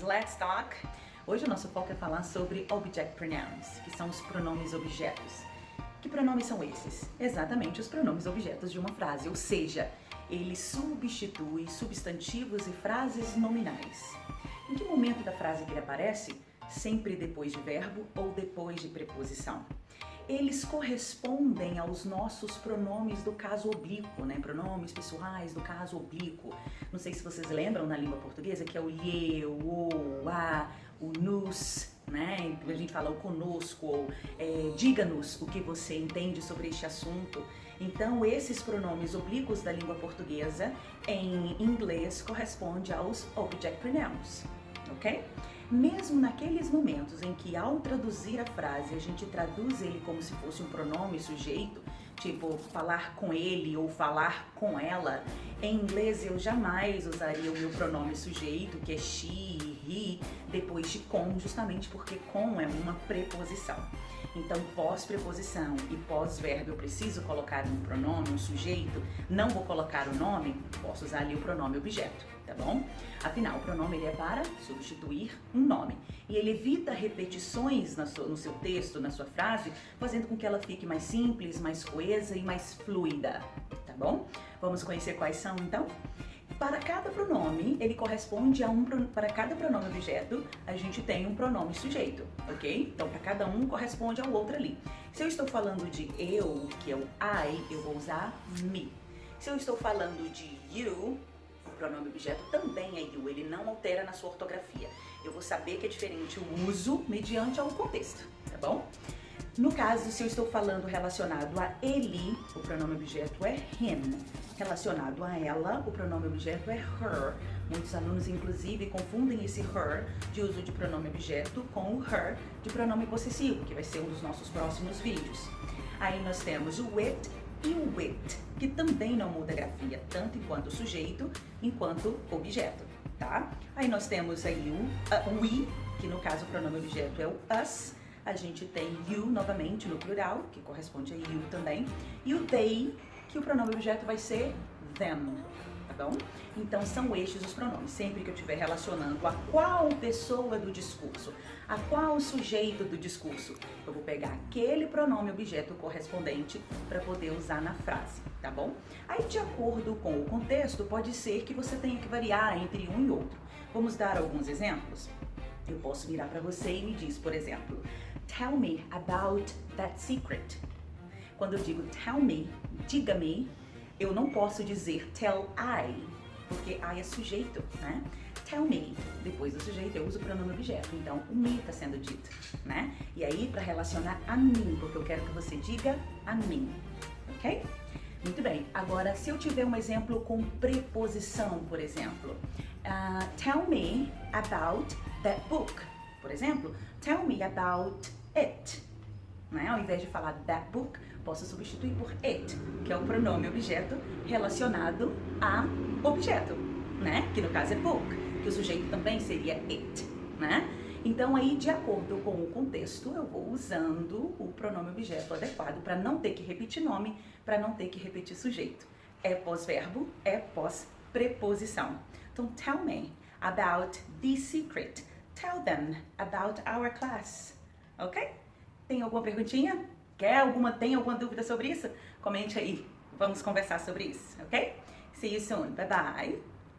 let's talk! Hoje o nosso foco é falar sobre object pronouns, que são os pronomes objetos. Que pronomes são esses? Exatamente os pronomes objetos de uma frase, ou seja, ele substitui substantivos e frases nominais. Em que momento da frase que ele aparece? Sempre depois de verbo ou depois de preposição. Eles correspondem aos nossos pronomes do caso oblíquo, né? Pronomes pessoais do caso oblíquo. Não sei se vocês lembram na língua portuguesa que é o lhe, o, a, o nos, né? A gente fala o conosco, ou diga-nos o que você entende sobre este assunto. Então, esses pronomes oblíquos da língua portuguesa em inglês correspondem aos object pronouns, ok? Mesmo naqueles momentos em que ao traduzir a frase a gente traduz ele como se fosse um pronome sujeito, tipo falar com ele ou falar com ela, em inglês eu jamais usaria o meu pronome sujeito, que é she, he, depois de com, justamente porque com é uma preposição. Então, pós-preposição e pós-verbo eu preciso colocar um pronome, um sujeito, não vou colocar o nome, posso usar ali o pronome objeto, tá bom? Afinal, o pronome ele é para substituir um nome. E ele evita repetições no seu texto, na sua frase, fazendo com que ela fique mais simples, mais coesa e mais fluida, tá bom? Vamos conhecer quais são, então? Para cada pronome, ele corresponde a para cada pronome objeto, a gente tem um pronome sujeito, ok? Então, para cada um corresponde ao outro ali. Se eu estou falando de eu, que é o I, eu vou usar me. Se eu estou falando de you, o pronome objeto também é you, ele não altera na sua ortografia. Eu vou saber que é diferente o uso mediante ao contexto, tá bom? No caso, se eu estou falando relacionado a ele, o pronome objeto é him. Relacionado a ela, o pronome objeto é her. Muitos alunos, inclusive, confundem esse her de uso de pronome objeto com o her de pronome possessivo, que vai ser um dos nossos próximos vídeos. Aí nós temos o it e o it, que também não muda a grafia, tanto enquanto sujeito, enquanto objeto, tá? Aí nós temos aí o we, que no caso o pronome objeto é o us. A gente tem you novamente no plural, que corresponde a you também, e o they, que o pronome objeto vai ser them, tá bom? Então são estes os pronomes, sempre que eu estiver relacionando a qual pessoa do discurso, a qual sujeito do discurso, eu vou pegar aquele pronome objeto correspondente para poder usar na frase, tá bom? Aí, de acordo com o contexto, pode ser que você tenha que variar entre um e outro. Vamos dar alguns exemplos? Eu posso virar para você e me diz, por exemplo, tell me about that secret. Quando eu digo tell me, diga-me, eu não posso dizer tell I, porque I é sujeito, né? Tell me, depois do sujeito eu uso o pronome objeto, então o me está sendo dito, né? E aí para relacionar a mim, porque eu quero que você diga a mim, ok? Muito bem, agora se eu tiver um exemplo com preposição, por exemplo, tell me about that book, por exemplo, tell me about it, né? Ao invés de falar that book, posso substituir por it, que é o pronome objeto relacionado a objeto, né? Que no caso é book, que o sujeito também seria it, né? Então aí, de acordo com o contexto, eu vou usando o pronome objeto adequado para não ter que repetir nome, para não ter que repetir sujeito. É pós-verbo, é pós-preposição. Então, tell me about the secret. Tell them about our class. Ok? Tem alguma perguntinha? Tem alguma dúvida sobre isso? Comente aí. Vamos conversar sobre isso, ok? See you soon. Bye bye.